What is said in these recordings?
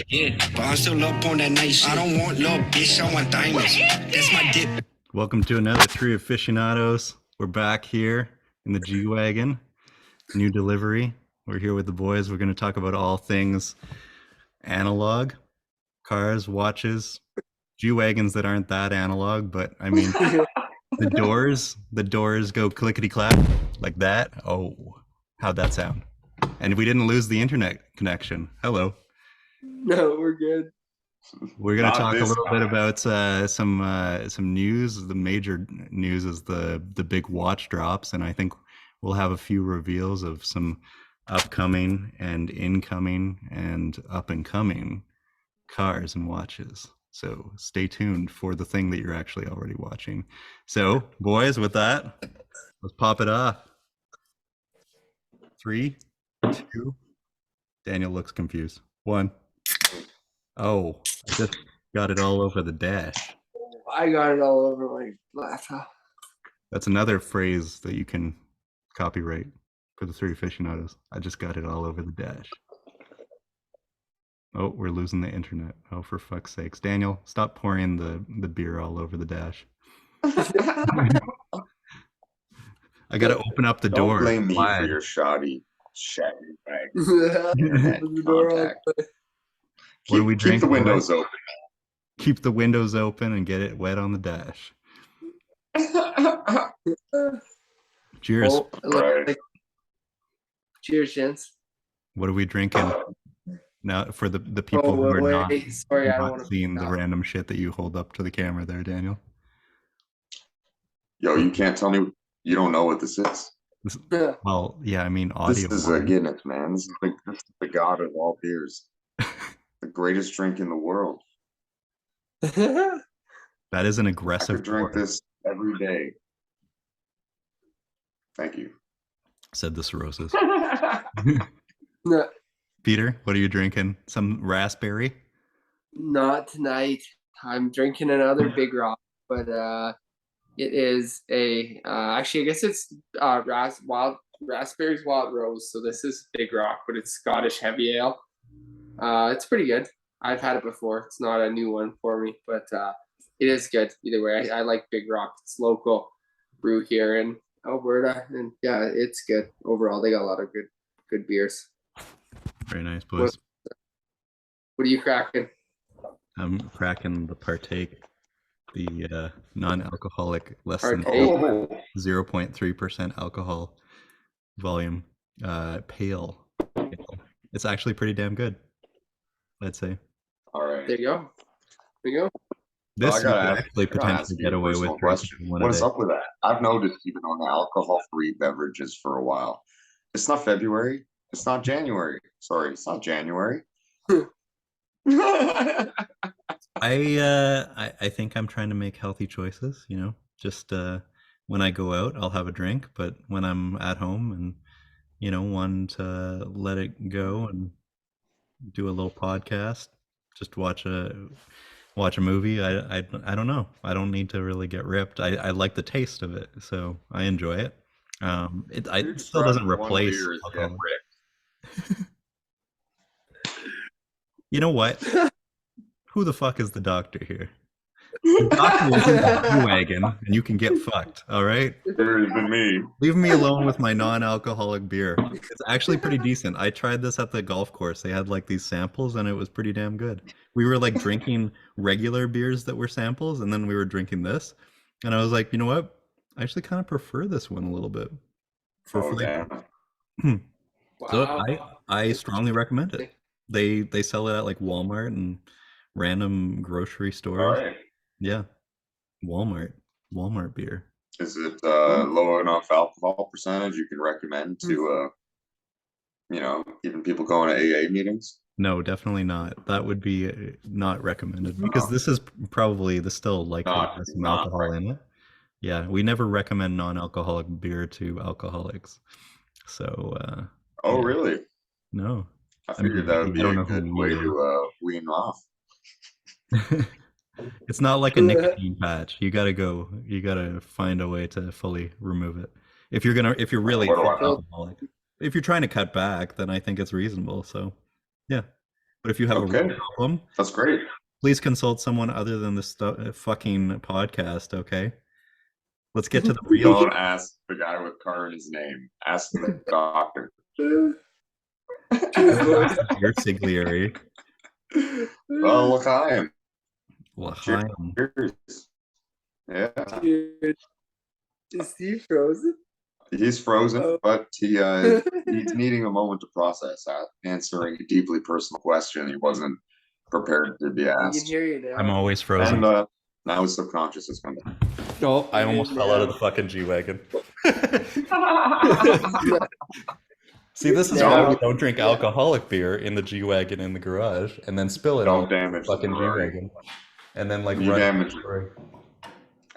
Yeah, but I'm still up on that night shit. I don't want little bitch, I want diamonds. That's my dip. Welcome to another Three Aficionados. We're back here in the G Wagon, new delivery. We're here with the boys. We're going to talk about all things analog, cars, watches, G Wagons that aren't that analog, but I mean, the doors go clickety clack like that. Oh, how'd that sound? And we didn't lose the internet connection. Hello. No, we're good. We're going to talk a little bit about some news. The major news is the big watch drops, and I think we'll have a few reveals of some upcoming and incoming and up and coming cars and watches. So stay tuned for the thing that you're actually already watching. So, boys, with that, let's pop it off. 3, 2. Daniel looks confused. 1. Oh, I just got it all over the dash. I got it all over my laptop. That's another phrase that you can copyright for the Three Aficionados. I just got it all over the dash. Oh, we're losing the internet. Oh, for fuck's sakes. Daniel, stop pouring the beer all over the dash. I got to open up the door. Don't blame me for your shoddy bag. Contact. What do we drink? Keep the windows open. Keep the windows open and get it wet on the dash. Cheers. Oh, Right. Cheers, gents. What are we drinking now for the people who are not, Sorry, I don't want to seeing the random shit that you hold up to the camera there, Daniel? Yo, you can't tell me you don't know what this is. Well, yeah, I mean audio. This is a Guinness, man. This is the god of all beers. The greatest drink in the world. That is an I aggressive could drink pour, this every day. Thank you. said the cirrhosis. No, Peter, what are you drinking? Some raspberry? not tonight. I'm drinking another Big Rock, but it is a actually I guess it's raspberries wild rose. So this is Big Rock, but it's Scottish heavy ale. It's pretty good. I've had it before. It's not a new one for me, but it is good either way. I like Big Rock. It's local brew here in Alberta, and yeah, it's good overall. They got a lot of good beers. Very nice, boys. What are you cracking? I'm cracking the Partake, the non-alcoholic, less than Partake. 0.3% alcohol volume, pale ale. It's actually pretty damn good, I'd say. All right. There you go. There you go. This I you gotta could ask- actually I gotta potentially ask you get a away personal with question. drinking one What a is day. up with that? I've noticed even on the alcohol-free beverages for a while. It's not February. It's not January. Sorry, it's not January. I think I'm trying to make healthy choices, you know. Just when I go out, I'll have a drink, but when I'm at home and want to let it go and do a little podcast, just watch a movie. I don't know. I don't need to really get ripped. I like the taste of it, so I enjoy it. It still doesn't replace alcohol. You know what? Who the fuck is the doctor here? The doctor is in the G Wagon, and you can get fucked. All right. Better than me. Leave me alone with my non-alcoholic beer. It's actually pretty decent. I tried this at the golf course. They had like these samples, and it was pretty damn good. We were like drinking regular beers that were samples, and then we were drinking this, and I was like, you know what? I actually kind of prefer this one a little bit for Oh, flavor. damn. So Wow. I strongly recommend it. They sell it at like Walmart and random grocery All stores. right. Yeah, Walmart beer. Is it low enough alcohol percentage you can recommend to even people going to AA meetings? No, definitely not. That would be not recommended because this is probably the still likely has some alcohol in it. Yeah, we never recommend non-alcoholic beer to alcoholics. So Oh, yeah. really? No. I figured that would be I don't a know who good way to wean off. It's not like a nicotine patch. You gotta find a way to fully remove it. If you're really What do I know? alcoholic. If you're trying to cut back, then I think it's reasonable. So yeah. But if you have a Okay. real problem, That's great. please consult someone other than this fucking podcast, okay? Let's get to the real Don't ask the guy with car in his name. Ask the doctor. Dear Siglieri. Well, look, I am. L'chaim. Cheers. Yeah, Dude, is Steve frozen? he's frozen, Oh. but he's needing a moment to process that, answering a deeply personal question he wasn't prepared to be He can asked. hear you now. I'm always frozen. And now his subconscious is coming. Oh, I almost fell out of the fucking G Wagon. See, this is why we don't drink alcoholic beer in the G Wagon in the garage and then spill it Don't on damage the fucking the G Ferrari. Wagon. And then like You run damage it.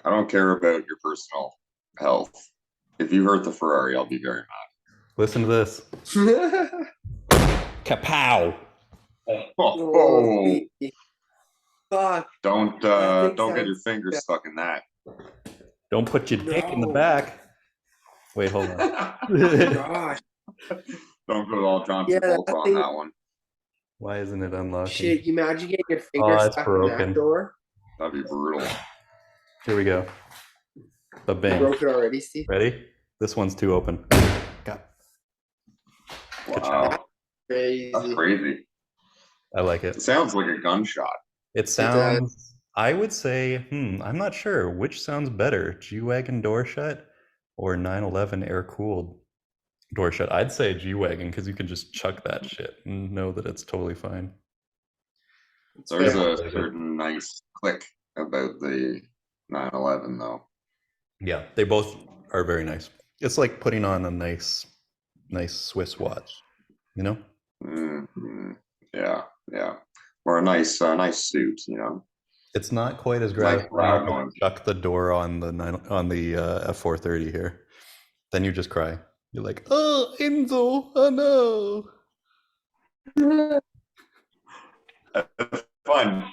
I don't care about your personal health. If you hurt the Ferrari, I'll be very mad. Listen to this. Kapow! Oh, Fuck. don't That get makes your fingers stuck in that. Don't put your dick in the No. back. Wait, hold on. Gosh. Don't go all John Yeah, Travolta that on thing- that one. Why isn't it unlocking? Shit, you imagine getting your finger it's stuck in broken. that door? That'd be brutal. Here we go. The You bang. broke it already, Steve? Ready? This one's too open. God, Wow, Crazy. that's crazy. I like It it. sounds like a gunshot. It sounds. I would say. I'm not sure which sounds better: G Wagon door shut or 911 air cooled door shut. I'd say G Wagon because you can just chuck that shit and know that it's totally fine. There's fair. a certain nice click about the 911 though. Yeah, they both are very nice. It's like putting on a nice Swiss watch, you know? Mhm. Yeah, yeah. Or a nice suit, you know. It's not quite as Nice gratifying loud to one. chuck the door on the F430 here. Then you just cry. You're like, oh, Enzo, oh no. Fun.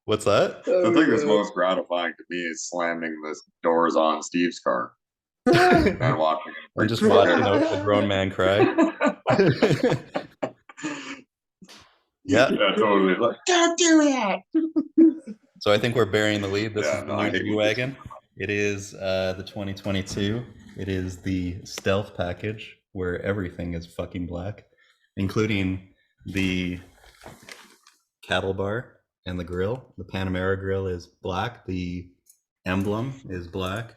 What's that? The thing that's most gratifying to me is slamming the doors on Steve's car and watching him. Or just watching a grown man cry. Yeah. Yeah, totally. Like, don't do it. So I think we're burying the lead. This Yeah, is the no, I new hate G Wagon. It is the 2022. It is the stealth package where everything is fucking black, including the cattle bar and the grill. The Panamera grill is black. The emblem is black.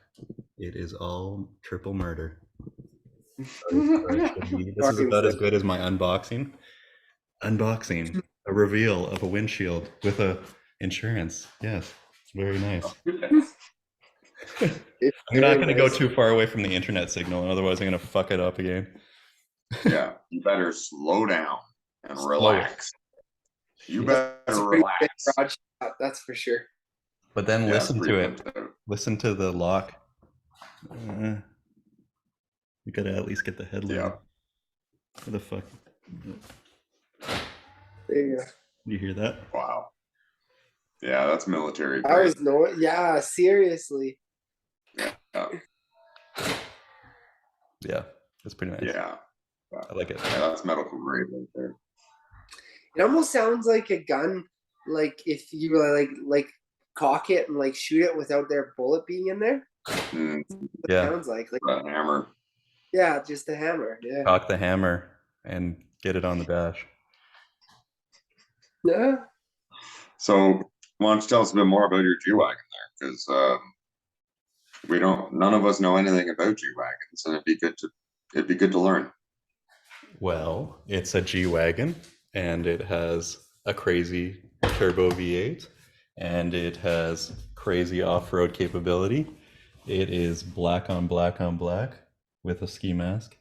It is all triple murder. This is about as good as my unboxing. Unboxing, a reveal of a windshield with a insurance. Yes, it's very nice. I'm not going to go too far away from the internet signal, otherwise I'm going to fuck it up again. Yeah, you better slow down and Slow. relax. You better It's a pretty big relax. garage shot, that's for sure. But then Yeah, listen to pretty it. good. Listen to the lock. You gotta at least get the head Yeah. loaded. What the fuck? There you go. You hear that? Wow. Yeah, that's military. I was yeah, seriously. Yeah, Yeah, it's pretty nice. yeah, I like it. yeah, that's medical grade right there. It almost sounds like a gun, like if you were like cock it and like shoot it without their bullet being in there. Mm, It Yeah. sounds like that hammer. yeah, just a hammer. Yeah. Cock the hammer and get it on the dash. Yeah. So, why don't you tell us a bit more about your G Wagon there? Because none of us know anything about G Wagons, and it'd be good to learn. Well, it's a G Wagon, and it has a crazy turbo V8, and it has crazy off-road capability. It is black on black on black with a ski mask,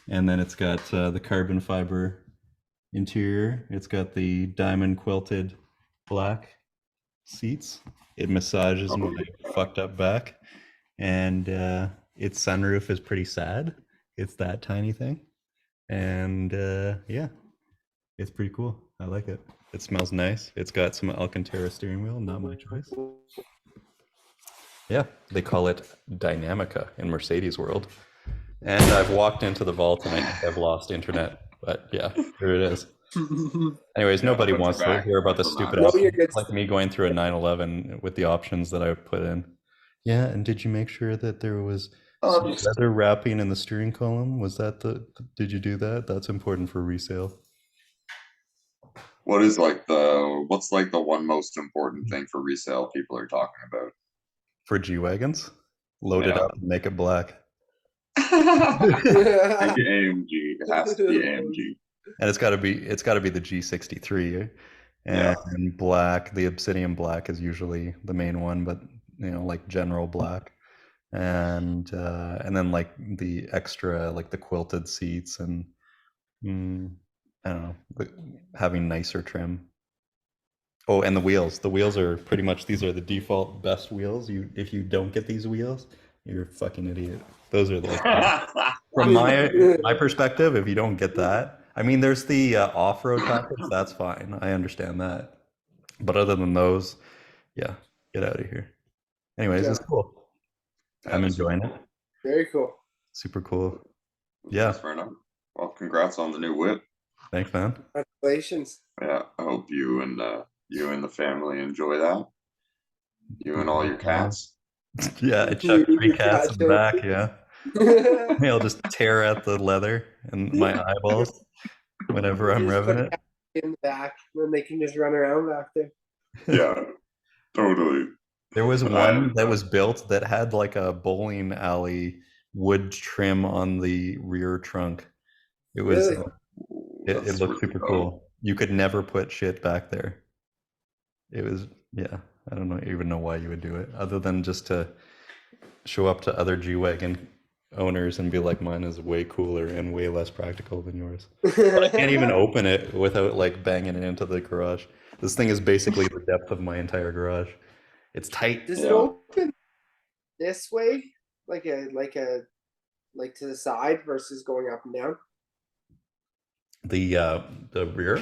and then it's got the carbon fiber interior. It's got the diamond quilted black seats. It massages my fucked up back, and its sunroof is pretty sad. It's that tiny thing, and yeah, it's pretty cool. I like it. It smells nice. It's got some Alcantara steering wheel, not my choice. Yeah, they call it Dynamica in Mercedes world. And I've walked into the vault and I think I've lost internet, but yeah, here it is. Anyways, nobody but wants to back hear about the from stupid that. No, options. you're good. Like me going through a 911 with the options that I put in. Yeah, and did you make sure that there was some leather wrapping in the steering column? Was that did you do that? That's important for resale. What's like the one most important thing for resale people are talking about? For G-Wagons? Load it Yeah. up and make it black. Big AMG. It has to be AMG. And it's gotta be the G63. Yeah. And black, the Obsidian black is usually the main one, but like general black. And then like the extra, like the quilted seats and I don't know, having nicer trim. Oh, and the wheels. The wheels are pretty much, these are the default best wheels. If you don't get these wheels, you're a fucking idiot. Those are like, from my perspective, if you don't get that, I mean, there's the off-road package. That's fine. I understand that. But other than those, yeah, get out of here. Anyways, it's cool. I'm enjoying it. Very cool. Super cool. Yeah. Fair enough. Well, congrats on the new whip. Thanks, man. Congratulations. Yeah, I hope you and the family enjoy that. You and all your cats. Yeah, I chucked 3 cats in the back. Yeah. I'll just tear at the leather and my eyeballs whenever I'm revving it. In the back, then they can just run around back there. Yeah, totally. There was one that was built that had like a bowling alley wood trim on the rear trunk. It was Really? it looked super cool. You could never put shit back there. It was, yeah, I don't even know why you would do it, other than just to show up to other G-Wagon owners and be like, mine is way cooler and way less practical than yours. But I can't even open it without like banging it into the garage. This thing is basically the depth of my entire garage. It's tight. Does it open this way, like to the side versus going up and down? The rear?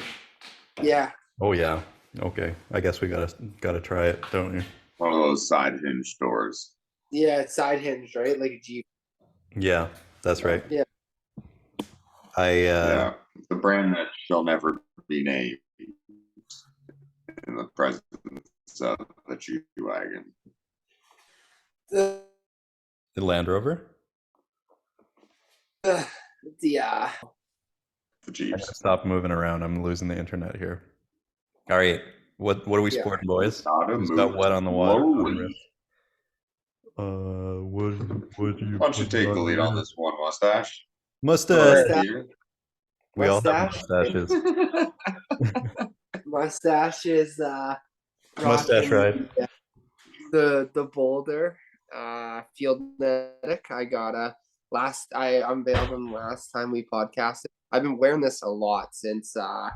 Yeah. Oh yeah. Okay. I guess we gotta try it, don't we? One of those side hinge doors. Yeah, it's side hinged, right? Like a Jeep. Yeah, that's right. Yeah. Yeah, the brand that shall never be named in the presence of the G Wagon. The Land Rover? The The Jeeps. Stop moving around. I'm losing the internet here. All right. What are we sporting, boys? Who's got what on the water? What do you Why don't you take the lead on this one, Mustache? Mustache. We all have Mustache. mustaches. Mustache is Mustache ride. The Boulder Field Medic. I unveiled them last time we podcasted. I've been wearing this a lot since I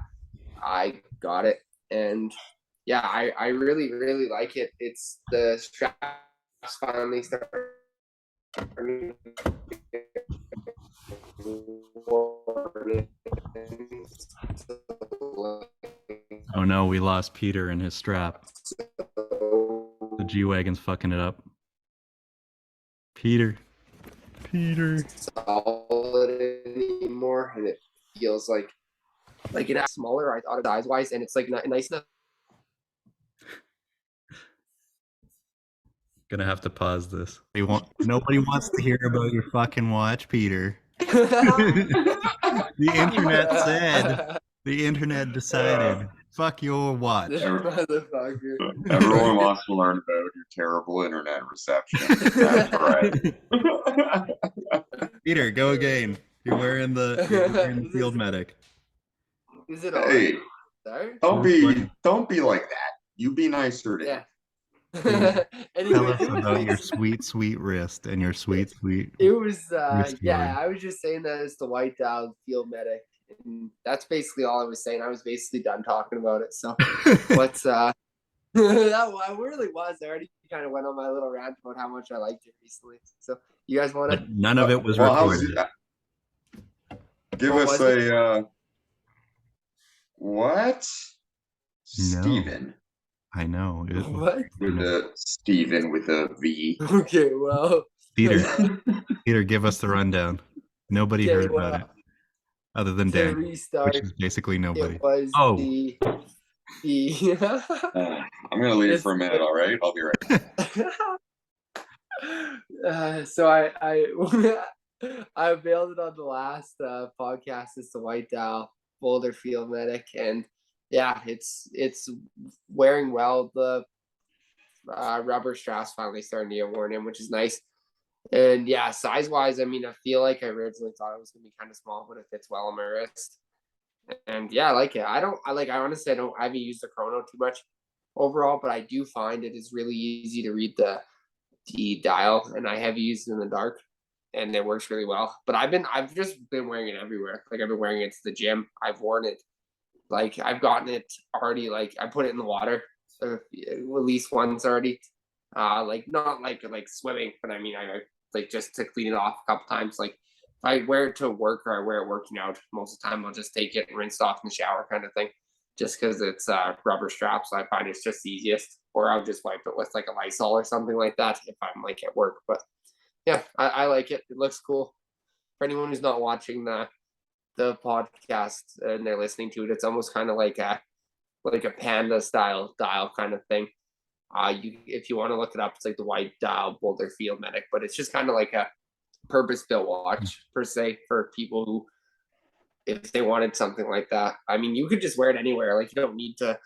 got it, and yeah, I really like it. It's the straps finally starting. Oh no, we lost Peter and his strap. The G-Wagon's fucking it up. Peter. Solid anymore, and it feels like it acts smaller. I thought it size wise, and it's like nice enough. Gonna have to pause this. Nobody wants to hear about your fucking watch, Peter. The internet said. The internet decided. Fuck your watch. Motherfucker. Everyone wants to learn about your terrible internet reception. That's right. Peter, go again. You're wearing the Field Medic. Is it Hey, sorry? don't be like that. You be nicer to Yeah. Tell us about your sweet wrist and your sweet. It was wrist yeah. word. I was just saying that it's the white dialed Field Medic, and that's basically all I was saying. I was basically done talking about it. So what's that? I really was. I already kind of went on my little rant about how much I liked it recently. So you guys want to? But none of it was recorded. Give us a what? No. Steven. I know. What? With a Steven with a V. Okay, well. Peter, give us the rundown. Nobody heard about it. other than to Daniel, restart. which is basically nobody. It was Oh. the I'm gonna leave for a minute. All right, I'll be right back. So I I bailed it on the last podcast. It's the White Dial Boulder Field Medic, and yeah, it's wearing well. The rubber straps finally starting to get worn in, which is nice. And yeah, size wise, I mean, I feel like I originally thought it was gonna be kind of small, but it fits well on my wrist. And yeah, I like it. I honestly, I haven't used the chrono too much overall, but I do find it is really easy to read the dial, and I have used it in the dark, and it works really well. But I've just been wearing it everywhere. Like I've been wearing it to the gym. I've worn it, like I've gotten it already. Like I put it in the water at least once already. Like not like swimming, but I mean I like just to clean it off a couple times. Like if I wear it to work or I wear it working out, most of the time I'll just take it and rinse it off in the shower kind of thing. Just because it's rubber straps, so I find it's just easiest. Or I'll just wipe it with like a Lysol or something like that if I'm like at work. But yeah, I like it. It looks cool. For anyone who's not watching the podcast and they're listening to it, it's almost kind of like a panda style dial kind of thing. If you want to look it up, it's like the White Dial Boulder Field Medic, but it's just kind of like a purpose-built watch per se for people who, if they wanted something like that. I mean, you could just wear it anywhere. Like you don't need to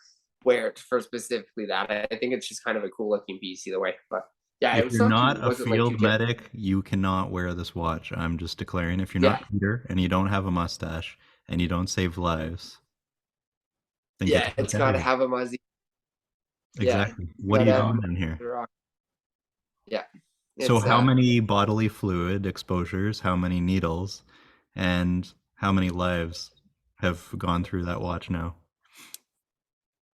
wear it for specifically that. I think it's just kind of a cool looking piece either way. But yeah, if you're not a field medic, you cannot wear this watch. I'm just declaring, if you're not Peter and you don't have a mustache and you don't save lives, then it's got to have a muzzy. Exactly. What are you doing in here? Yeah. So how many bodily fluid exposures, how many needles, and how many lives have gone through that watch now?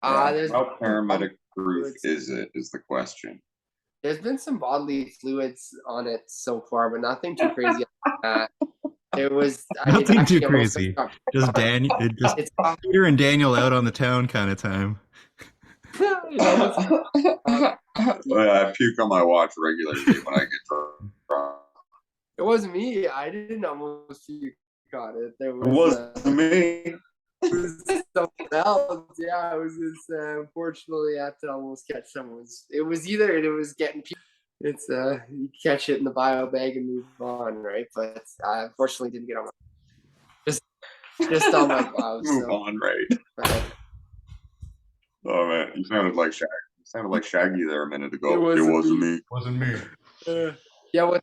How paramedic proof is it, is the question. There's been some bodily fluids on it so far, but nothing too crazy. It was nothing too crazy. Just Peter and Daniel out on the town kind of time. I puke on my watch regularly when I get drunk. It wasn't me. I didn't almost puke on it. It wasn't me. It was something else. Yeah, it was just unfortunately I had to almost catch someone's. It was getting. It's you catch it in the bio bag and move on, right? But I unfortunately didn't get on my just on my gloves. Move on, right? But, oh man, you sounded like Shaggy. You sounded like Shaggy there a minute ago. It wasn't me. Wasn't me. Yeah, what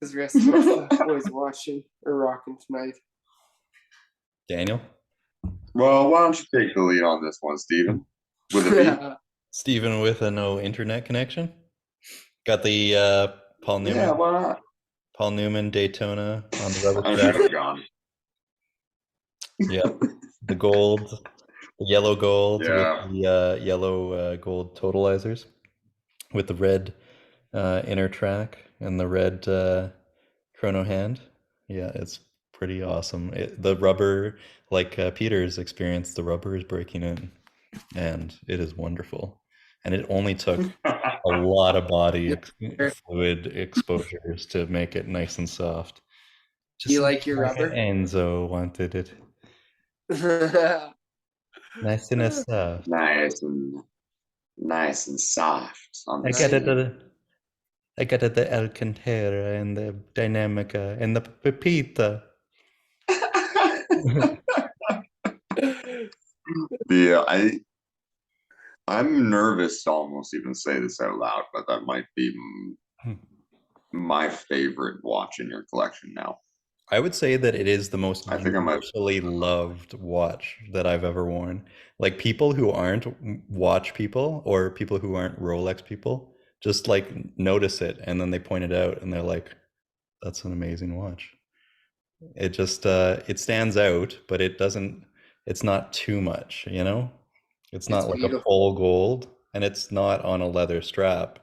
his wrist was watching or rocking tonight? Daniel? Well, why don't you take the lead on this one, Steven? With a V. Steven with a no internet connection. Got the Paul Newman. Yeah, why not? Paul Newman Daytona on the rubber strap. Gone. Yeah, the gold, the yellow gold with the yellow gold totalizers, with the red inner track and the red chrono hand. Yeah, it's pretty awesome. The rubber, like Peter's experience, the rubber is breaking in, and it is wonderful. And it only took a lot of body fluid exposures to make it nice and soft. Just do you like your rubber? Enzo wanted it. Nice and soft. Nice and soft. I got it the Alcantara and the Dynamica and the Pepita. Yeah, I'm nervous to almost even say this out loud, but that might be my favorite watch in your collection now. I would say that it is the most universally loved watch that I've ever worn. Like people who aren't watch people or people who aren't Rolex people just like notice it and then they point it out and they're like, that's an amazing watch. It just it stands out, but it's not too much, you know? It's not like beautiful. A full gold, and it's not on a leather strap.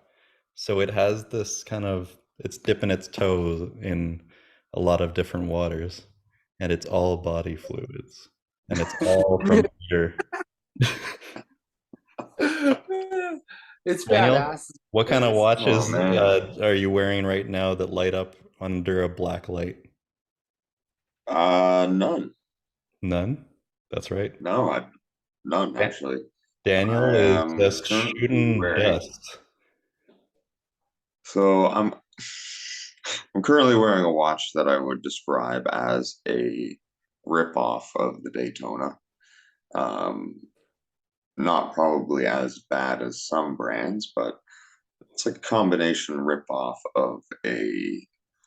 So it has this kind of, it's dipping its toes in a lot of different waters, and it's all body fluids, and it's all from Peter. It's Daniel, badass. What kind of watches are you wearing right now that light up under a black light? None. None? That's right. No, none Da- actually. Daniel I is am just currently shooting wearing. dust. So I'm currently wearing a watch that I would describe as a ripoff of the Daytona. Um, Not probably as bad as some brands, but it's a combination ripoff of a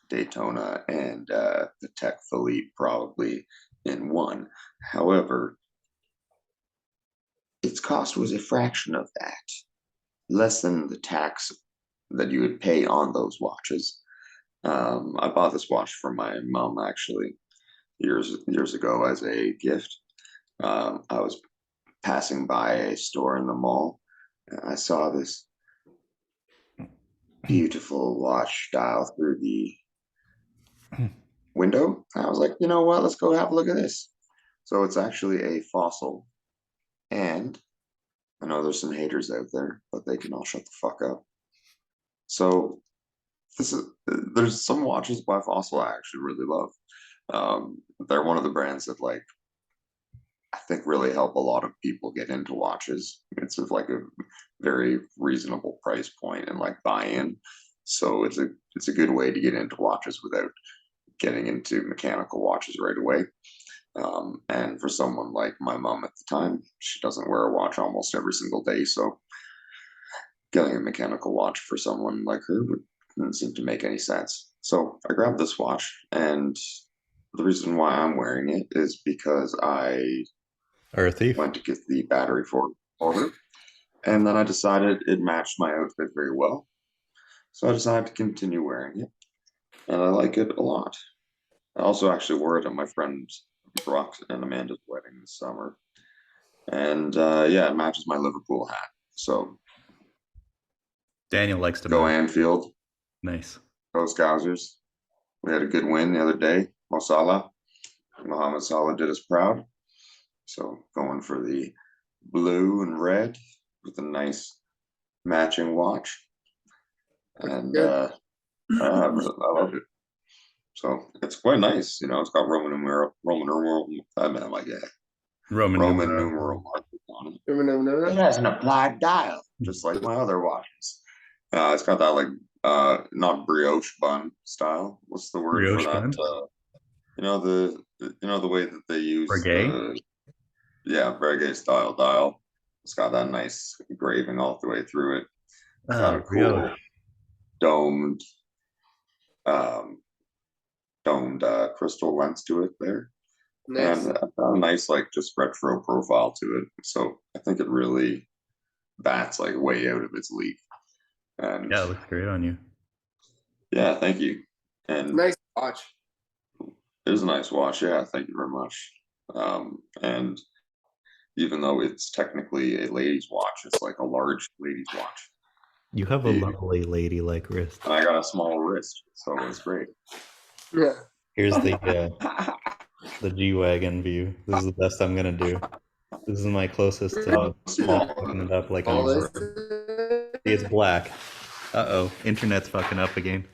Daytona and the Tech Philippe probably in one. However, its cost was a fraction of that, less than the tax that you would pay on those watches. I bought this watch for my mom actually years ago as a gift. I was passing by a store in the mall, and I saw this beautiful watch dial through the window. I was like, you know what? Let's go have a look at this. So it's actually a Fossil, and I know there's some haters out there, but they can all shut the fuck up. So this is there's some watches by Fossil I actually really love. They're one of the brands that like I think really help a lot of people get into watches. It's of like a very reasonable price point and like buy-in. So it's a good way to get into watches without getting into mechanical watches right away. And for someone like my mom at the time, she doesn't wear a watch almost every single day. So getting a mechanical watch for someone like her didn't seem to make any sense. So I grabbed this watch, and the reason why I'm wearing it is because I Or a thief. went to get the battery for her, and then I decided it matched my outfit very well. So I decided to continue wearing it, and I like it a lot. I also actually wore it at my friend Brock and Amanda's wedding this summer. And yeah, it matches my Liverpool hat. So Daniel likes to go match. Anfield, Nice. go Scousers. We had a good win the other day. Mo Salah, Mohamed Salah did us proud. So going for the blue and red with a nice matching watch. And I love it. So it's quite nice. You know, it's got Roman numeral, I mean, like, yeah, Roman Roman numeral. numeral markers on it. No. It has an applied dial, just like my other watches. It's got that like not brioche bun style. What's the word Brioche for that? bun? The way that they use Breguet? the Breguet style dial. It's got that nice engraving all the way through it. It's got a cool Brioche. domed um, crystal lens to it there. Nice. And a nice like just retro profile to it. So I think it really bats like way out of its league. And Yeah, it looks great on you. yeah, thank you. And Nice watch. it is a nice watch. Yeah, thank you very much. And even though it's technically a ladies' watch, it's like a large ladies' watch. You have a lovely ladylike wrist. And I got a small wrist, so it's great. Yeah. Here's the G Wagon view. This is the best I'm gonna do. This is my closest to Small. fucking it up like All I'm. is See, it's black. Uh-oh, internet's fucking up again.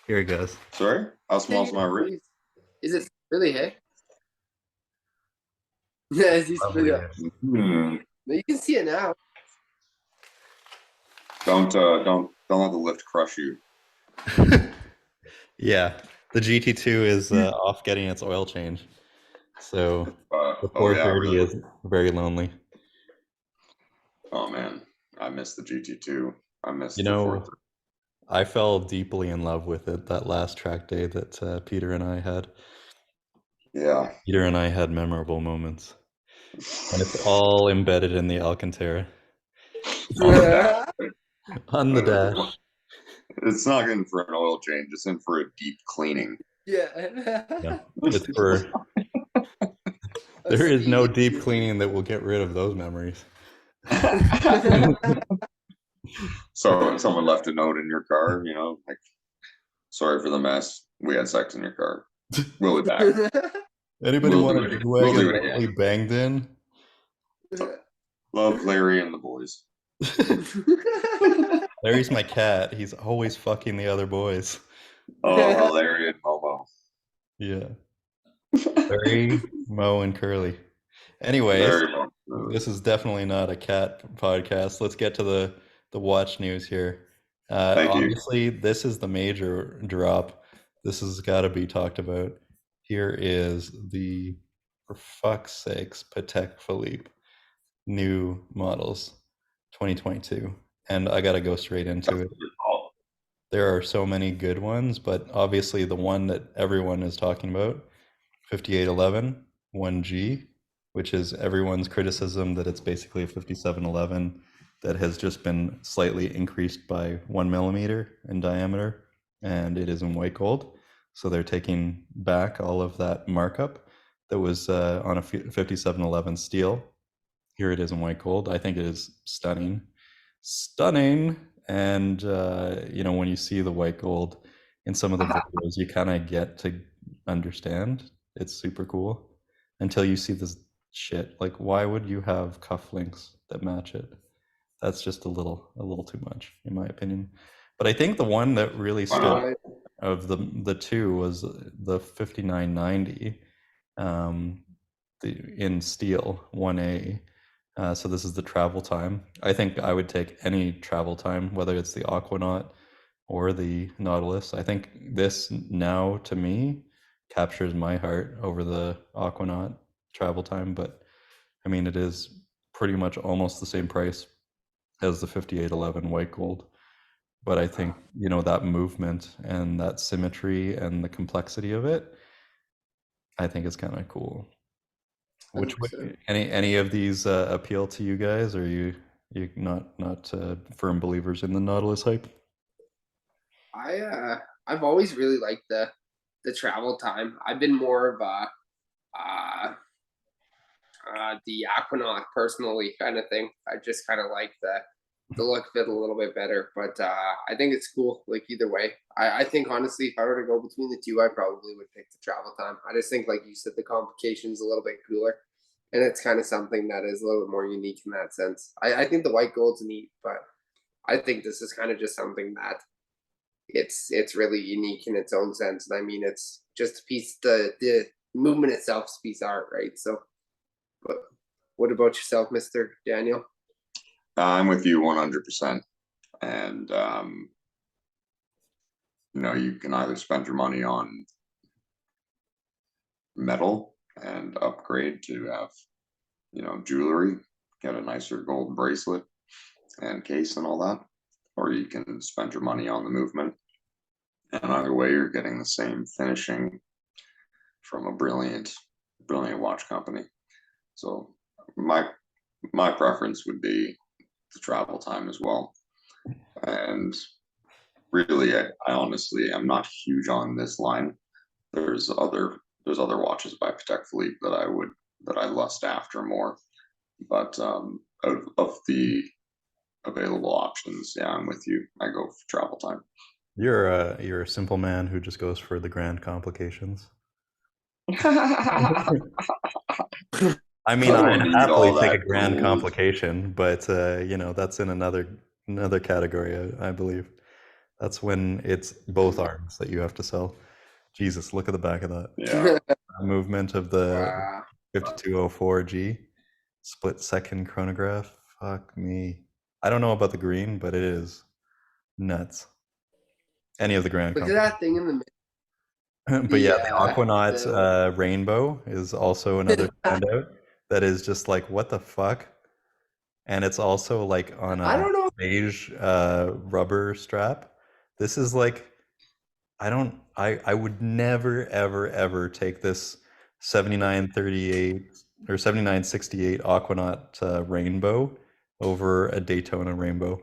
Here it goes. Sorry? How small is my wrist? Is it really, hey? Yeah, he's Lovely really. wrist. You can see it now. Don't let the lift crush you. Yeah, the GT2 is off getting its oil change, so the 430 really? is very lonely. Oh man, I miss the GT2. I miss You the know, 430. I fell deeply in love with it that last track day that Peter and I had. Yeah. Peter and I had memorable moments, and it's all embedded in the Alcantara on the dash. It's not in for an oil change. It's in for a deep cleaning. Yeah. Yeah, it's for. There is no deep cleaning that will get rid of those memories. So someone left a note in your car, you know, like, sorry for the mess. We had sex in your car. We'll be back. Anybody We'll want do a it. G We'll do Wagon it again. lightly banged in? Love Larry and the boys. Larry's my cat. He's always fucking the other boys. Oh, Larry and Momo. Yeah. Very Mo and Curly. Anyways, Very much. this is definitely not a cat podcast. Let's get to the watch news here. Thank you. Obviously, this is the major drop. This has got to be talked about. Here is the, for fuck's sakes, Patek Philippe new models 2022. And I got to go straight into it. There are so many good ones, but obviously the one that everyone is talking about, 5811 1G, which is everyone's criticism that it's basically a 5711 that has just been slightly increased by 1 millimeter in diameter, and it is in white gold. So they're taking back all of that markup that was on a 5711 steel. Here it is in white gold. I think it is stunning. Stunning. And, when you see the white gold in some of the videos, you kind of get to understand. It's super cool until you see this shit. Like, why would you have cufflinks that match it? That's just a little too much, in my opinion. But I think the one that really stood out of the two was the 5990 in steel 1A. So this is the travel time. I think I would take any travel time, whether it's the Aquanaut or the Nautilus. I think this now, to me, captures my heart over the Aquanaut travel time. But I mean, it is pretty much almost the same price as the 5811 white gold. But I think, that movement and that symmetry and the complexity of it, I think is kind of cool. Which any of these appeal to you guys? Or you not firm believers in the Nautilus hype? I've always really liked the travel time. I've been more of a the Aquanaut personally kind of thing. I just kind of like the look of it a little bit better, but I think it's cool. Like either way, I think honestly, if I were to go between the two, I probably would pick the travel time. I just think, like you said, the complication's a little bit cooler, and it's kind of something that is a little bit more unique in that sense. I think the white gold's neat, but I think this is kind of just something that it's really unique in its own sense. And I mean, it's just a piece. The movement itself is a piece of art, right? So, but what about yourself, Mr. Daniel? I'm with you 100%. And, you can either spend your money on metal and upgrade to have, jewelry, get a nicer gold bracelet and case and all that, or you can spend your money on the movement. And either way, you're getting the same finishing from a brilliant watch company. So my preference would be the travel time as well. And really, I honestly am not huge on this line. There's other watches by Patek Philippe that I lust after more. But out of the available options, yeah, I'm with you. I go for travel time. You're a simple man who just goes for the grand complications. I mean, I'd happily take a grand complication, but that's in another category, I believe. That's when it's both arms that you have to sell. Jesus, look at the back of that. Yeah. Movement of the 5204G split second chronograph. Fuck me. I don't know about the green, but it is nuts. Any of the grand. Look at that thing in the middle. But yeah, the Aquanaut rainbow is also another standout that is just like, what the fuck? And it's also like on a beige rubber strap. This is like, I would never, ever, ever take this 7938 or 7968 Aquanaut rainbow over a Daytona rainbow.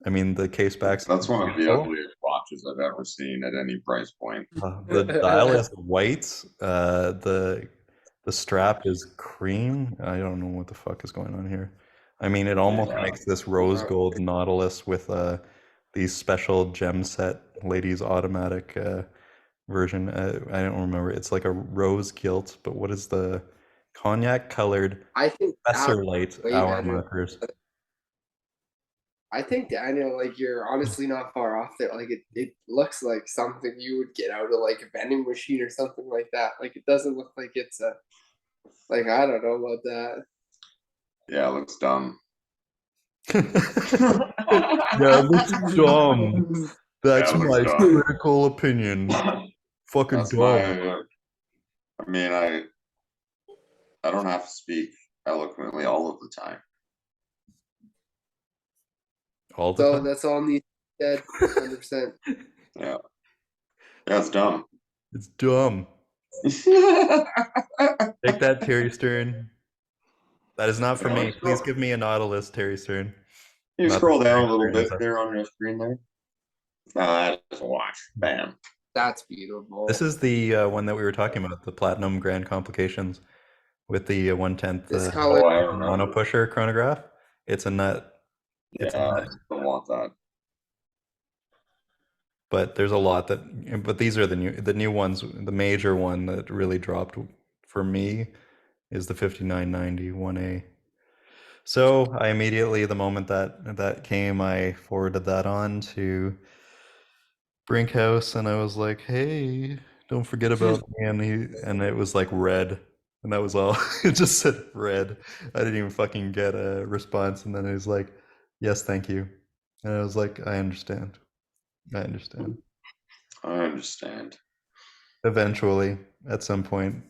I mean, the case backs. That's one of the ugliest watches I've ever seen at any price point. The dial is white. The strap is cream. I don't know what the fuck is going on here. I mean, it almost makes this rose gold Nautilus with these special gem set ladies automatic version. I don't remember. It's like a rose gilt, but what is the cognac colored? I think Lesser light hour markers. I think Daniel, like you're honestly not far off there. Like it looks like something you would get out of like a vending machine or something like that. Like it doesn't look like it's a like I don't know about that. Yeah, it looks dumb. Yeah, it looks dumb. That's Yeah, it looks my dumb. critical opinion. Fucking That's dumb. my. I mean, I don't have to speak eloquently all of the time. All the So time. that's all needs said. 100%. Yeah, that's dumb. It's dumb. Take that, Terry Stern. That is not for me. Please give me a Nautilus, Terry Stern. You Not scroll that down Terry a little Stern bit is there on your screen there. That is a watch. Bam. That's beautiful. This is the one that we were talking about, the Platinum Grand Complications with the 1/10 This color. Oh, I remember. mono pusher chronograph. It's a nut. It's a Yeah, nut. I don't want that. But there's a lot that. But these are the new ones. The major one that really dropped for me is the 5990 1A. So I immediately, the moment that came, I forwarded that on to Brinkhouse, and I was like, "Hey, don't forget about me." And it was like red, and that was all. It just said red. I didn't even fucking get a response, and then it was like, "Yes, thank you," and I was like, "I understand. I understand." I understand. Eventually, at some point,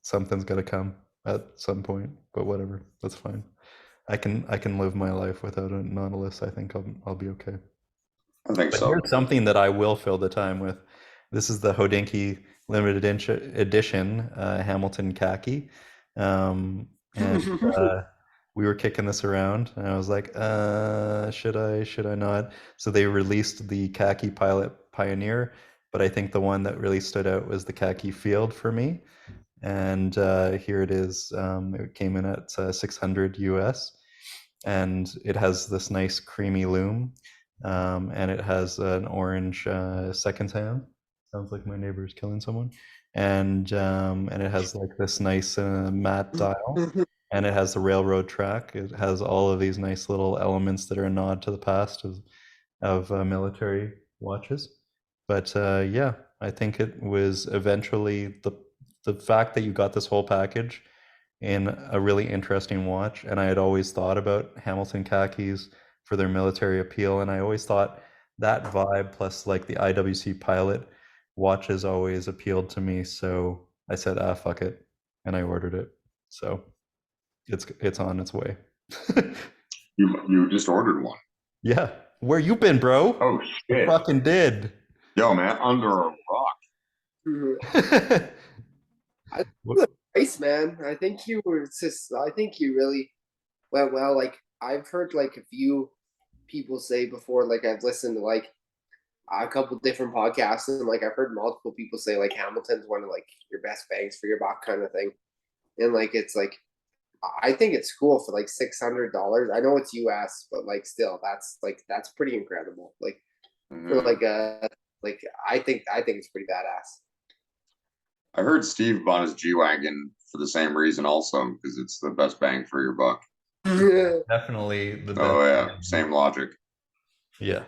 something's got to come at some point, but whatever, that's fine. I can live my life without a Nautilus. I think I'll be okay. I think But so. here's something that I will fill the time with. This is the Hodinkee limited edition Hamilton khaki, and we were kicking this around, and I was like, should I not? So they released the khaki Pilot Pioneer, but I think the one that really stood out was the khaki Field for me. And here it is. It came in at 600 US, and it has this nice creamy loom, and it has an orange second hand. Sounds like my neighbor is killing someone, and it has like this nice matte dial, and it has the railroad track. It has all of these nice little elements that are a nod to the past of military watches. But yeah, I think it was eventually the fact that you got this whole package in a really interesting watch. And I had always thought about Hamilton khakis for their military appeal, and I always thought that vibe plus like the IWC Pilot watches always appealed to me. So I said, fuck it, and I ordered it. So it's on its way. You just ordered one. Yeah, where you been, bro? Oh I shit! fucking did. Yo, man, under a rock. Nice, man. I think you were just. I think you really went well. Like I've heard like a few people say before. Like I've listened to like a couple different podcasts, and like I've heard multiple people say like Hamilton's one of like your best bangs for your buck kind of thing. And like it's like I think it's cool for like $600. I know it's US, but like still that's pretty incredible. Like for like a like I think it's pretty badass. I heard Steve bought his G Wagon for the same reason also, because it's the best bang for your buck. Definitely the best. Oh yeah, same logic. Yeah.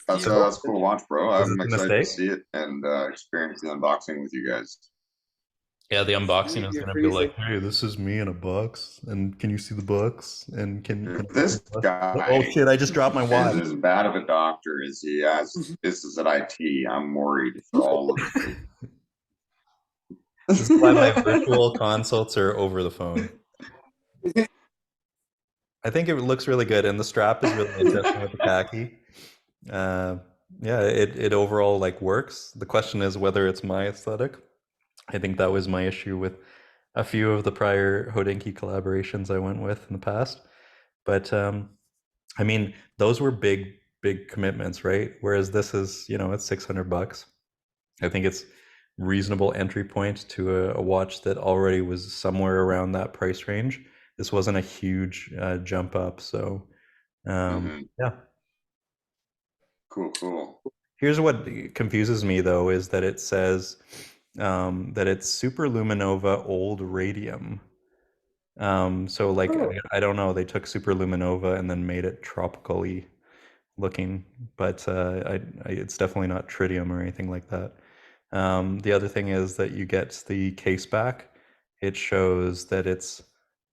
That's a cool to watch, bro. Was I'm it a excited to mistake? see it and experience the unboxing with you guys. Yeah, the unboxing is You're gonna be like, freezing. hey, this is me in a box, and can you see the box? And can This guy oh shit, I just dropped my is watch. as bad of a doctor as he has. This is at IT. I'm worried for all of you. This is why my virtual consults are over the phone. I think it looks really good, and the strap is really interesting with the khaki. Yeah, it overall like works. The question is whether it's my aesthetic. I think that was my issue with a few of the prior Hodinkee collaborations I went with in the past. But I mean, those were big commitments, right? Whereas this is, it's $600. I think it's reasonable entry point to a watch that already was somewhere around that price range. This wasn't a huge jump up, so yeah. Cool. Here's what confuses me though, is that it says that it's Super Luminova Old Radium. So like Oh. I don't know, they took Superluminova and then made it tropically looking, but it's definitely not tritium or anything like that. The other thing is that you get the case back. It shows that it's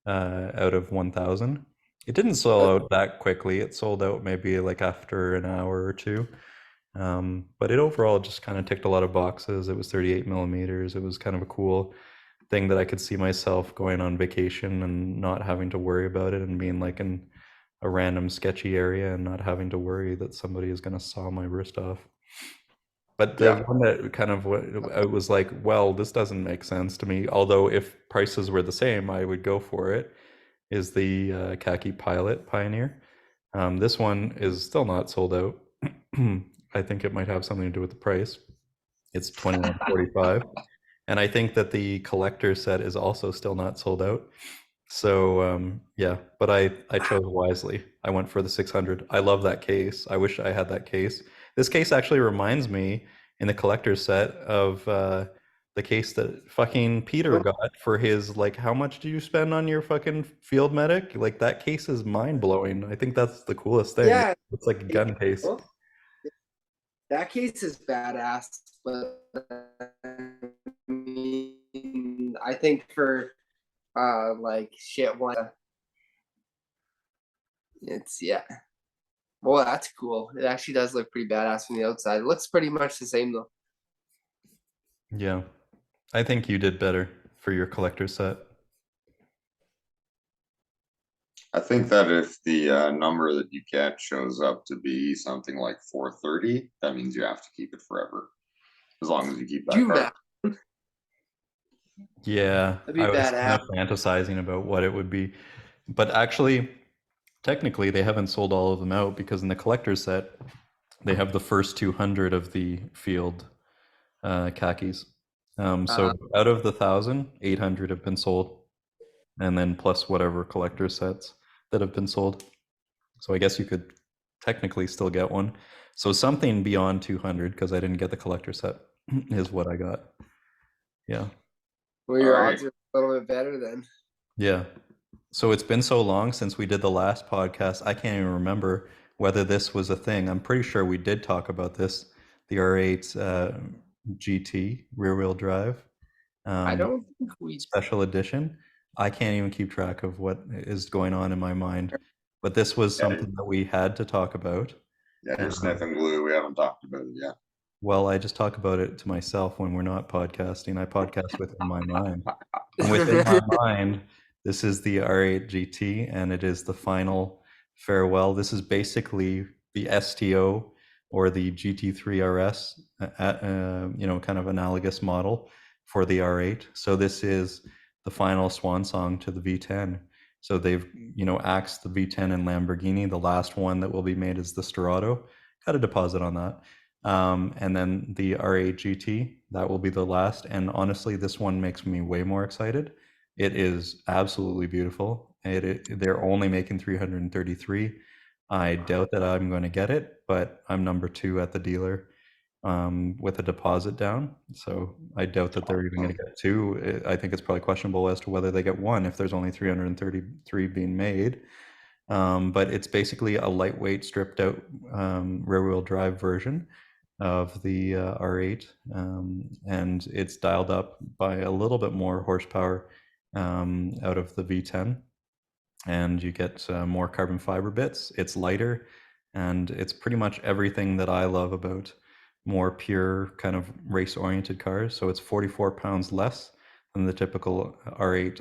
out of 1,000. It didn't sell out that quickly. It sold out maybe like after an hour or two. But it overall just kind of ticked a lot of boxes. It was 38 millimeters. It was kind of a cool thing that I could see myself going on vacation and not having to worry about it and being like in a random sketchy area and not having to worry that somebody is going to saw my wrist off. But the one that kind of I was like, well, this doesn't make sense to me. Although if prices were the same, I would go for it. Is the Khaki Pilot Pioneer. This one is still not sold out. I think it might have something to do with the price. It's $21.45, and I think that the collector set is also still not sold out. So yeah, but I chose wisely. I went for the 600. I love that case. I wish I had that case. This case actually reminds me in the collector's set of the case that fucking Peter got for his, like, how much do you spend on your fucking field medic? Like, that case is mind blowing. I think that's the coolest thing. Yeah, It's like a gun case. that case is badass, but I mean, I think for like shit one, it's well, that's cool. It actually does look pretty badass from the outside. It looks pretty much the same though. Yeah, I think you did better for your collector's set. I think that if the number that you get shows up to be something like 430, that means you have to keep it forever. As long as you keep that card. Yeah, That'd be I was kind badass. of fantasizing about what it would be. But actually, technically, they haven't sold all of them out because in the collector's set, they have the first 200 of the field khakis. So out of the 1,000, 800 have been sold, and then plus whatever collector sets that have been sold. So I guess you could technically still get one. So something beyond 200, because I didn't get the collector set, is what I got. Yeah. Well, your odds are a little bit better then. Yeah. So it's been so long since we did the last podcast, I can't even remember whether this was a thing. I'm pretty sure we did talk about this, the R8 GT rear-wheel drive. I don't think we special edition. I can't even keep track of what is going on in my mind, but this was something that we had to talk about. Yeah, you're sniffing glue. We haven't talked about it yet. Well, I just talk about it to myself when we're not podcasting. I podcast within my mind. And within my mind, this is the R8 GT, and it is the final farewell. This is basically the STO or the GT3 RS, kind of analogous model for the R8. So this is the final swan song to the V10. So they've, axed the V10 and Lamborghini. The last one that will be made is the Storado. Got a deposit on that. And then the R8 GT, that will be the last. And honestly, this one makes me way more excited. It is absolutely beautiful. They're only making 333. I doubt that I'm going to get it, but I'm number 2 at the dealer with a deposit down. So I doubt that they're even going to get 2. I think it's probably questionable as to whether they get 1 if there's only 333 being made. But it's basically a lightweight, stripped out rear-wheel drive version of the R8, and it's dialed up by a little bit more horsepower out of the V10, and you get more carbon fiber bits. It's lighter, and it's pretty much everything that I love about more pure kind of race-oriented cars. So it's 44 pounds less than the typical R8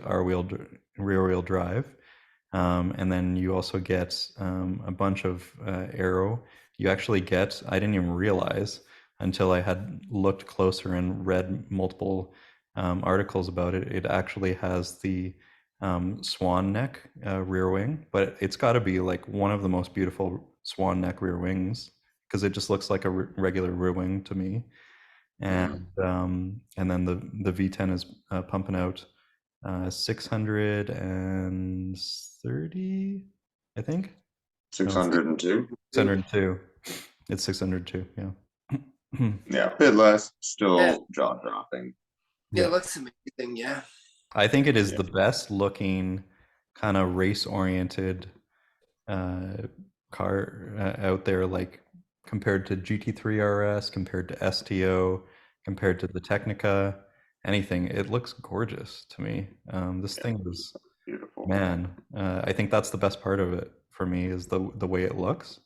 rear-wheel drive. And then you also get a bunch of aero. You actually get, I didn't even realize until I had looked closer and read multiple articles about it, it actually has the swan neck rear wing, but it's got to be like one of the most beautiful swan neck rear wings because it just looks like a regular rear wing to me. And then the V10 is pumping out 630, I think. 602. 602. It's 602. Yeah. Yeah, a bit less. Still jaw dropping. Yeah, it looks amazing. Yeah. I think it is the best looking kind of race oriented car out there, like compared to GT3 RS, compared to STO, compared to the Technica, anything. It looks gorgeous to me. This thing is, Beautiful. man, I think that's the best part of it for me is the way it looks.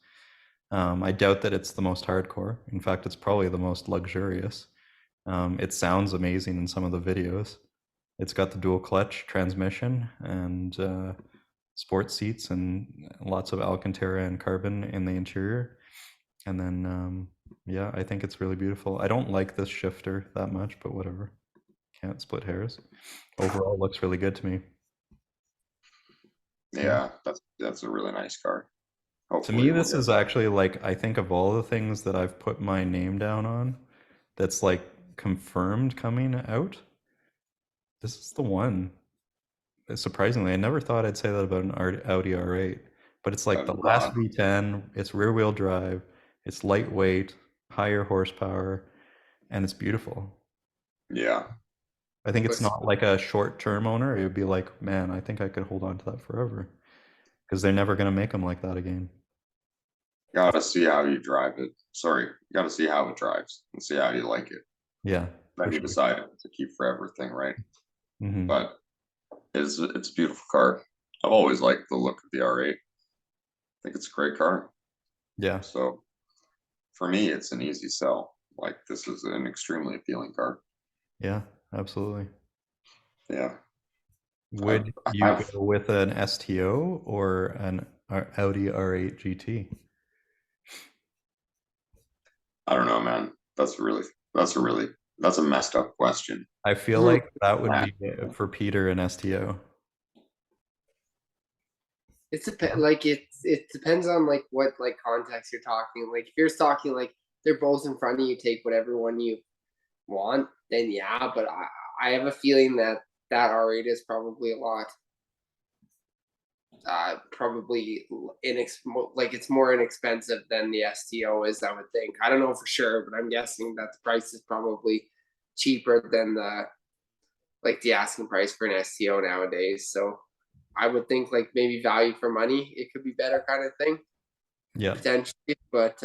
I doubt that it's the most hardcore. In fact, it's probably the most luxurious. It sounds amazing in some of the videos. It's got the dual clutch transmission and sports seats and lots of Alcantara and carbon in the interior. And then, yeah, I think it's really beautiful. I don't like this shifter that much, but whatever. Can't split hairs. Overall, it looks really good to me. Yeah, that's a really nice car. To Hopefully me, we'll this get is actually like, I think of all the things that I've put my name down on, that's like confirmed coming out. This is the one. Surprisingly, I never thought I'd say that about an Audi R8, but it's like the last V10. It's rear-wheel drive. It's lightweight, higher horsepower, and it's beautiful. Yeah, I think it's Looks- not like a short-term owner. It would be like, man, I think I could hold on to that forever, because they're never going to make them like that again. gotta see how you drive it. Sorry, you gotta see how it drives and see how you like it. Yeah, Then for you sure. decide to keep forever thing, right? Mhm. But it's a beautiful car. I've always liked the look of the R8. I think it's a great car. Yeah, So for me, it's an easy sell. Like this is an extremely appealing car. yeah, absolutely. Yeah. Would you I've go with an STO or an Audi R8 GT? I don't know, man. That's a messed up question. I feel like that would Yeah. be for Peter and STO. It depends on like what like context you're talking. Like if you're talking like they're both in front of you, take whatever one you want, then yeah. But I have a feeling that R8 is probably a lot probably like it's more inexpensive than the STO is, I would think. I don't know for sure, but I'm guessing that the price is probably cheaper than the asking price for an STO nowadays. So I would think like maybe value for money, it could be better kind of thing Yeah. potentially. But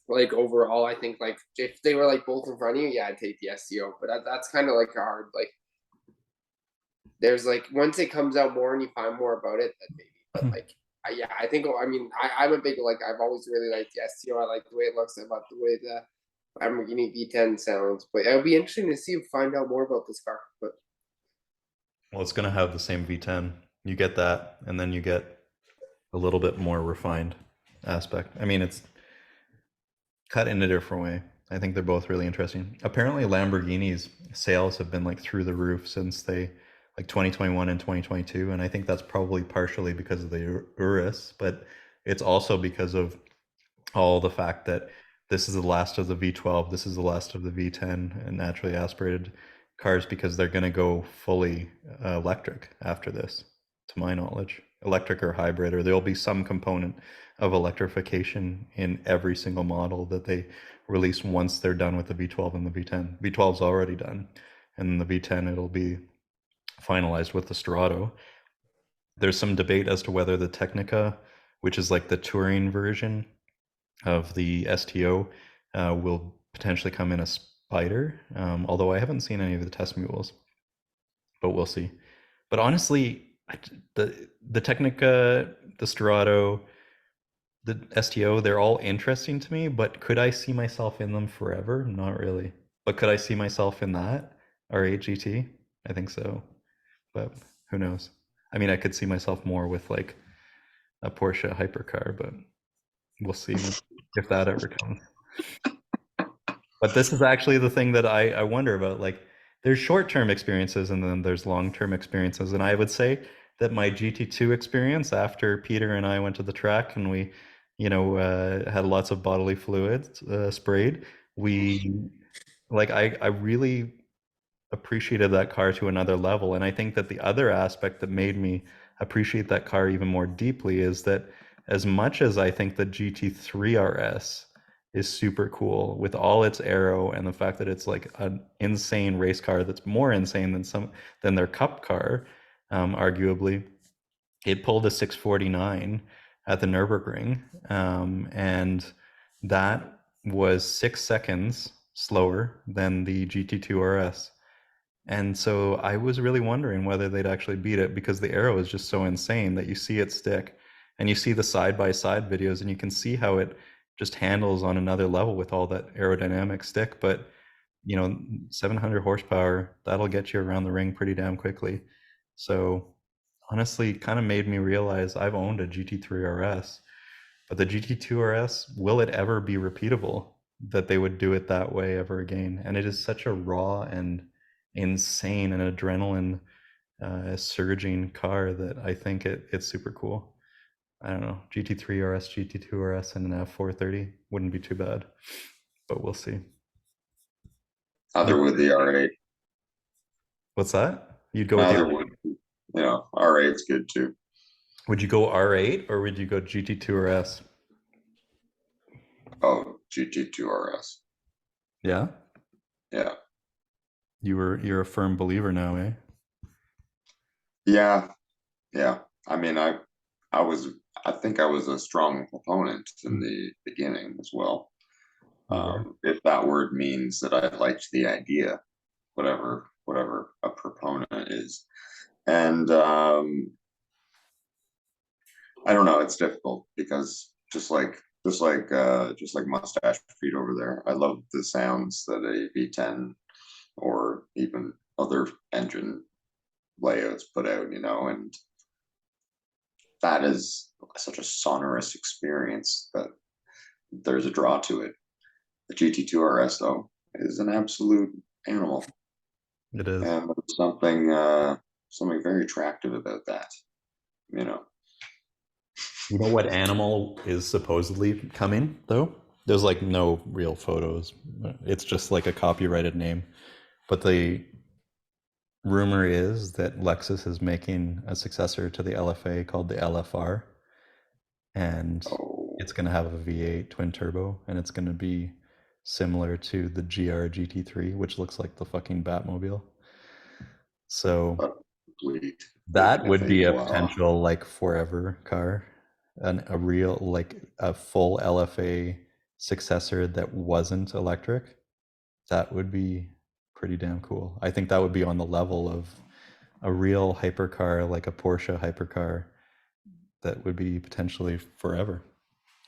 like overall, I think like if they were like both in front of you, yeah, I'd take the STO. But that's kind of like a hard like. There's like once it comes out more and you find more about it, then maybe. But like, yeah, I think I mean I'm a big like I've always really liked the STO. I like the way it looks. I love the way the Lamborghini V10 sounds. But it'll be interesting to see find out more about this car. But Well, it's going to have the same V10. You get that, and then you get a little bit more refined aspect. I mean, it's cut in a different way. I think they're both really interesting. Apparently, Lamborghini's sales have been like through the roof since they like 2021 and 2022, and I think that's probably partially because of the Urus, but it's also because of all the fact that this is the last of the V12, this is the last of the V10 and naturally aspirated cars, because they're going to go fully electric after this, to my knowledge, electric or hybrid, or there'll be some component of electrification in every single model that they release once they're done with the V12 and the V10. V12's already done, and the V10 it'll be finalized with the Strato. There's some debate as to whether the Technica, which is like the touring version of the STO, will potentially come in a Spider, although I haven't seen any of the test mules, but we'll see. But honestly, the Technica, the Strato, the STO, they're all interesting to me, but could I see myself in them forever? Not really. But could I see myself in that R8 GT? I think so, but who knows? I mean, I could see myself more with like a Porsche hypercar, but we'll see if that ever comes. But this is actually the thing that I wonder about. Like, there's short-term experiences and then there's long-term experiences. And I would say that my GT2 experience after Peter and I went to the track and we, had lots of bodily fluids sprayed, I really appreciated that car to another level. And I think that the other aspect that made me appreciate that car even more deeply is that as much as I think the GT3 RS is super cool with all its aero and the fact that it's like an insane race car that's more insane than their cup car, arguably, it pulled a 649 at the Nürburgring, and that was 6 seconds slower than the GT2 RS. And so I was really wondering whether they'd actually beat it, because the aero is just so insane that you see it stick, and you see the side by side videos and you can see how it just handles on another level with all that aerodynamic stick. But 700 horsepower, that'll get you around the ring pretty damn quickly. So honestly, kind of made me realize I've owned a GT3 RS, but the GT2 RS, will it ever be repeatable that they would do it that way ever again? And it is such a raw and insane and adrenaline surging car that I think it's super cool. I don't know, GT3 RS, GT2 RS, and an F430 wouldn't be too bad, but we'll see. Either with the R8. What's that? You'd go with Either the would. R8's good too. Would you go R8 or would you go GT2 RS? Oh, GT2 RS. Yeah? Yeah. You're a firm believer now, eh? Yeah. Yeah. I mean, I think I was a strong proponent in the beginning as well. If that word means that I liked the idea, whatever a proponent is. And I don't know, it's difficult because just like Mustache Feet over there, I love the sounds that a V10 or even other engine layouts put out, and that is such a sonorous experience that there's a draw to it. The GT2 RS though is an absolute animal. It is. And there's something very attractive about that, You know what animal is supposedly coming, though? There's like no real photos. It's just like a copyrighted name. But the rumor is that Lexus is making a successor to the LFA called the LFR. And it's going to have a V8 twin turbo, and it's going to be similar to the GR GT3, which looks like the fucking Batmobile. So that would be a potential like forever car, and a real like a full LFA successor that wasn't electric. That would be pretty damn cool. I think that would be on the level of a real hypercar, like a Porsche hypercar, that would be potentially forever.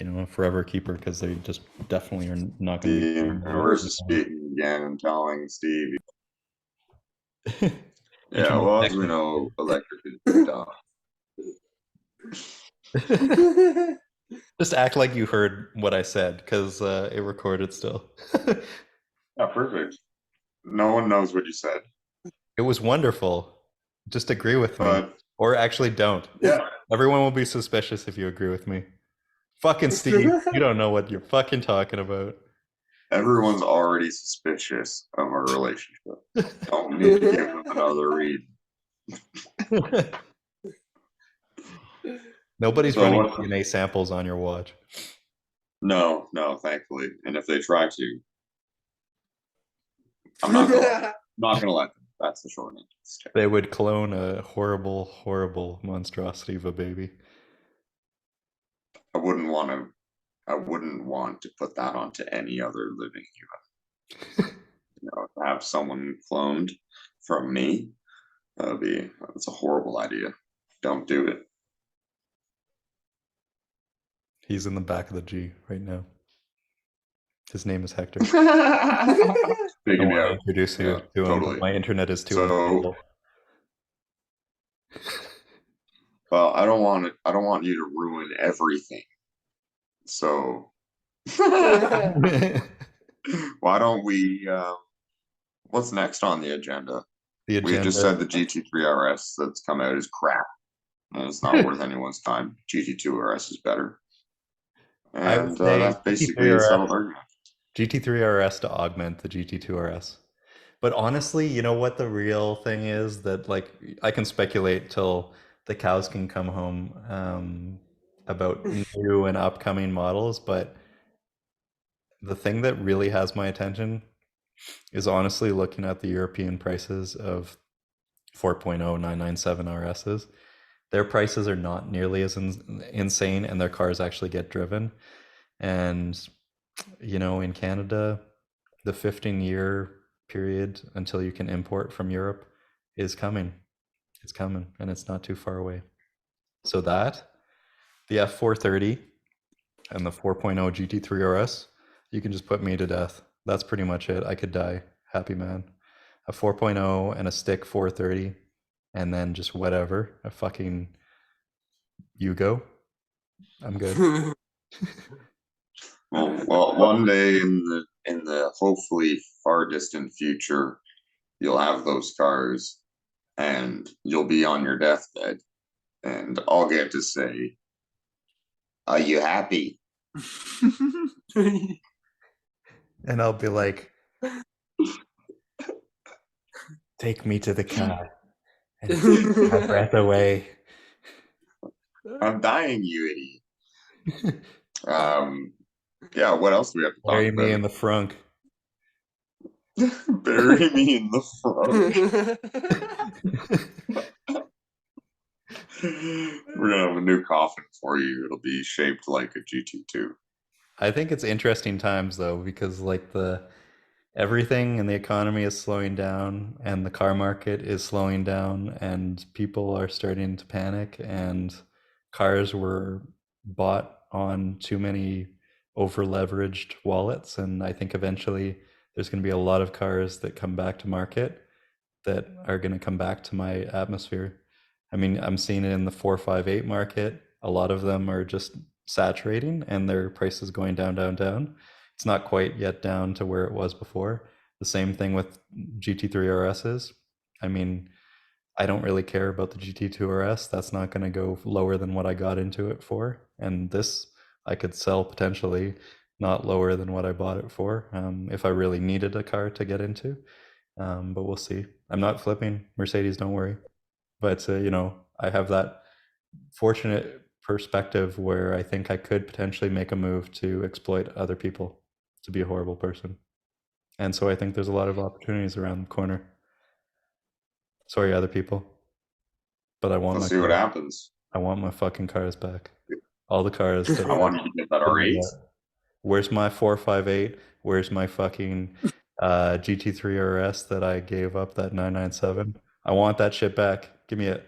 A forever keeper, because they just definitely are not going to be. We're speaking again and telling Steve. Yeah, well, as we know, electric is dumb. Just act like you heard what I said, because it recorded still. Yeah, perfect. No one knows what you said. It was wonderful. Just agree with me. Or actually don't. Yeah. Everyone will be suspicious if you agree with me. Fucking Steve, you don't know what you're fucking talking about. Everyone's already suspicious of our relationship. Don't need to give them another read. Nobody's running DNA samples on your watch. No, thankfully. And if they try to, I'm not gonna let them. That's the short answer. They would clone a horrible, horrible monstrosity of a baby. I wouldn't want to put that onto any other living human. To have someone cloned from me, that's a horrible idea. Don't do it. He's in the back of the G right now. His name is Hector. Big I want to introduce you to him. Totally. My internet is too unstable. Well, I don't want you to ruin everything. So why don't we what's next on the agenda? We just said the GT3 RS that's come out is crap. And it's not worth anyone's time. GT2 RS is better. And that's basically a settled argument. GT3 RS to augment the GT2 RS. But honestly, you know what the real thing is? That like I can speculate till the cows can come home about new and upcoming models, but the thing that really has my attention is honestly looking at the European prices of 4.0 997 RSs their prices are not nearly as insane, and their cars actually get driven. And in Canada, the 15-year period until you can import from Europe is coming. It's coming, and it's not too far away. So that, the F430 and the 4.0 GT3 RS, you can just put me to death. That's pretty much it. I could die. Happy man. A 4.0 and a stick 430, and then just whatever. A fucking Yugo. I'm good. Well, one day in the hopefully far distant future, you'll have those cars, and you'll be on your deathbed, and I'll get to say, "Are you happy?" And I'll be like, take me to the car and take my breath away. I'm dying, you idiot. Yeah. What else do we have to Bury talk me about? in the frunk. Bury me in the front. We're gonna have a new coffin for you. It'll be shaped like a GT2. I think it's interesting times though, because like everything in the economy is slowing down, and the car market is slowing down, and people are starting to panic, and cars were bought on too many over leveraged wallets. And I think eventually there's going to be a lot of cars that come back to market that are going to come back to my atmosphere. I mean, I'm seeing it in the 458 market. A lot of them are just saturating, and their prices going down, down, down. It's not quite yet down to where it was before. The same thing with GT3 RSs. I mean, I don't really care about the GT2 RS. That's not going to go lower than what I got into it for. And this I could sell potentially not lower than what I bought it for, if I really needed a car to get into. But we'll see. I'm not flipping Mercedes, don't worry. But I have that fortunate perspective where I think I could potentially make a move to exploit other people, to be a horrible person. And so I think there's a lot of opportunities around the corner. Sorry, other people, but I want Let's my see what happens. I want my fucking cars back. All the cars that I want you to get that R8. Where's my 458? Where's my fucking GT3 RS that I gave up, that 997? I want that shit back. Give me it.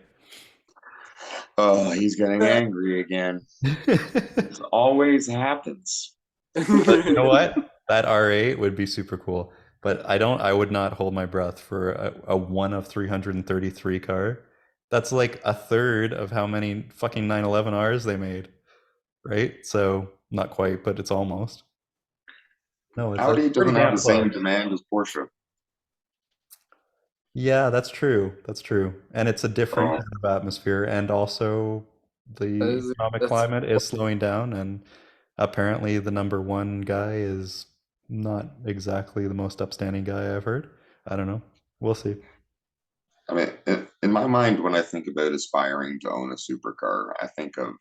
Oh, he's getting angry again. It always happens. But you know what? That R8 would be super cool. But I would not hold my breath for a one of 333 car. That's like a third of how many fucking 911Rs they made. Right? So not quite, but it's almost. No, it's Audi pretty doesn't have damn the same close. demand as Porsche. Yeah, that's true. That's true. And it's a different Oh, kind of atmosphere. And also, the economic That's climate is slowing down. And apparently, the number one guy is not exactly the most upstanding guy I've heard. I don't know. We'll see. I mean, in my mind, when I think about aspiring to own a supercar, I think of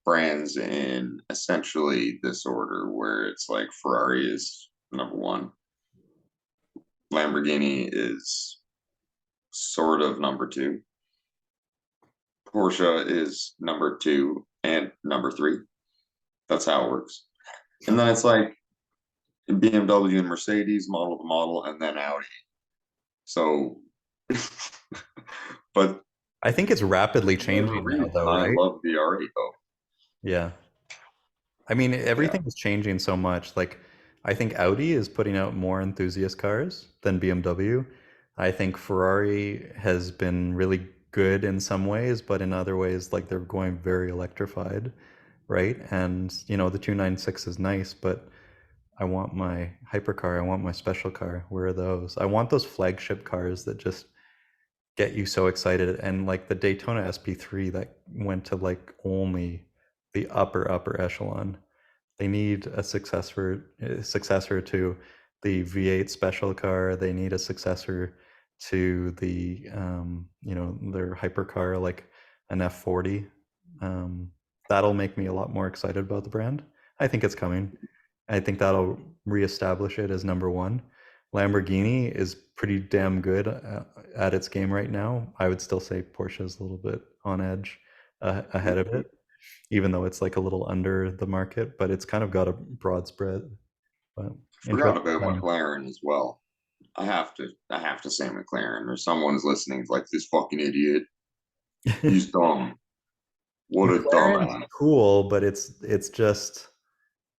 brands in essentially this order, where it's like Ferrari is number one, Lamborghini is sort of number two, Porsche is number two and number three. That's how it works. And then it's like BMW and Mercedes, model to model, and then Audi. So, but I think it's rapidly for whatever changing now, reason, though, I right? love the Audi though. Yeah. I mean, Yeah. everything is changing so much. Like, I think Audi is putting out more enthusiast cars than BMW. I think Ferrari has been really good in some ways, but in other ways, like they're going very electrified, right? And, the 296 is nice, but I want my hypercar, I want my special car. Where are those? I want those flagship cars that just get you so excited. And like the Daytona SP3 that went to like only the upper echelon. They need a successor to the V8 special car. They need a successor to their hypercar, like an F40. That'll make me a lot more excited about the brand. I think it's coming. I think that'll reestablish it as number one. Lamborghini is pretty damn good at its game right now. I would still say Porsche is a little bit on edge. ahead of it, even though it's like a little under the market, but it's kind of got a broad spread. But Forgot about McLaren as well. I have to say McLaren, or someone's listening like this fucking idiot. He's dumb. What a dumbass. Cool, but it's just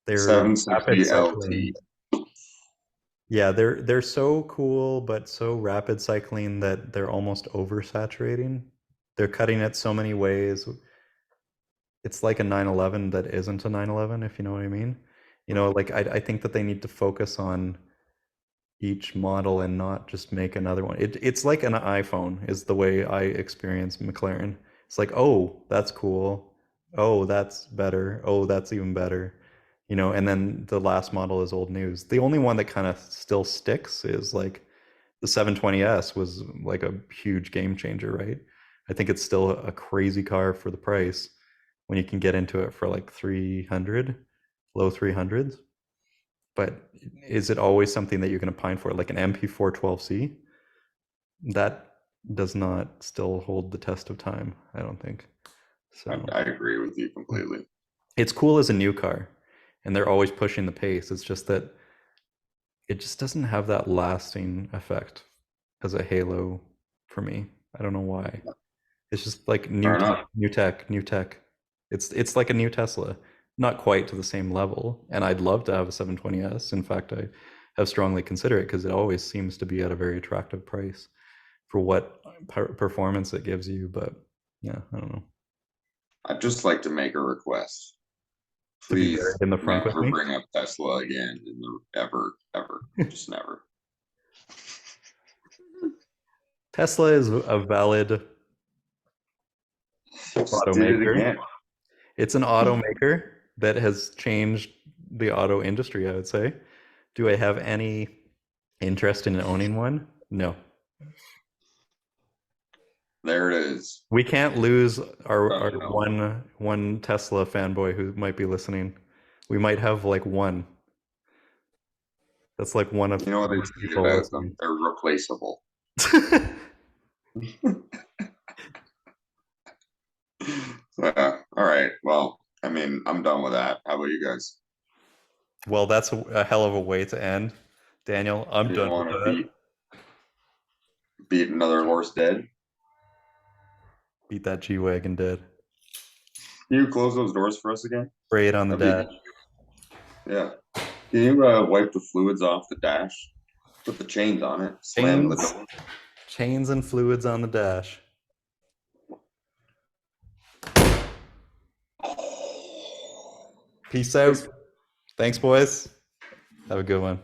they're 760 LT. Yeah, they're so cool, but so rapid cycling that they're almost oversaturating. They're cutting it so many ways. It's like a 911 that isn't a 911, if you know what I mean. You know, like I think that they need to focus on each model and not just make another one. It's like an iPhone is the way I experience McLaren. It's like, oh, that's cool. Oh, that's better. Oh, that's even better. You know, and then the last model is old news. The only one that kind of still sticks is like the 720S was like a huge game changer, right? I think it's still a crazy car for the price when you can get into it for like 300, low 300s. But is it always something that you're going to pine for, like an MP412C? That does not still hold the test of time, I don't think. So I agree with you completely. It's cool as a new car, and they're always pushing the pace. It's just that it just doesn't have that lasting effect as a halo for me. I don't know why. It's just like new tech. It's like a new Tesla, not quite to the same level. And I'd love to have a 720S. In fact, I have strongly considered it because it always seems to be at a very attractive price for what performance it gives you. But yeah, I don't know. I'd just like to make a request. Please in the front never with me? bring up Tesla again. Ever. Just never. Tesla is a valid automaker. It's an automaker that has changed the auto industry, I would say. Do I have any interest in owning one? No. There it is. We can't lose our one Tesla fanboy who might be listening. We might have like one. That's like one of what they say about them? They're replaceable. All right. Well, I mean, I'm done with that. How about you guys? Well, that's a hell of a way to end. Daniel, I'm done with that. Beat another horse dead? Beat that G Wagon dead. Can you close those doors for us again? Spray it on the dash. Yeah. Can you wipe the fluids off the dash? Put the chains on it. Slam the door. Chains and fluids on the dash. Peace out. Thanks, boys. Have a good one.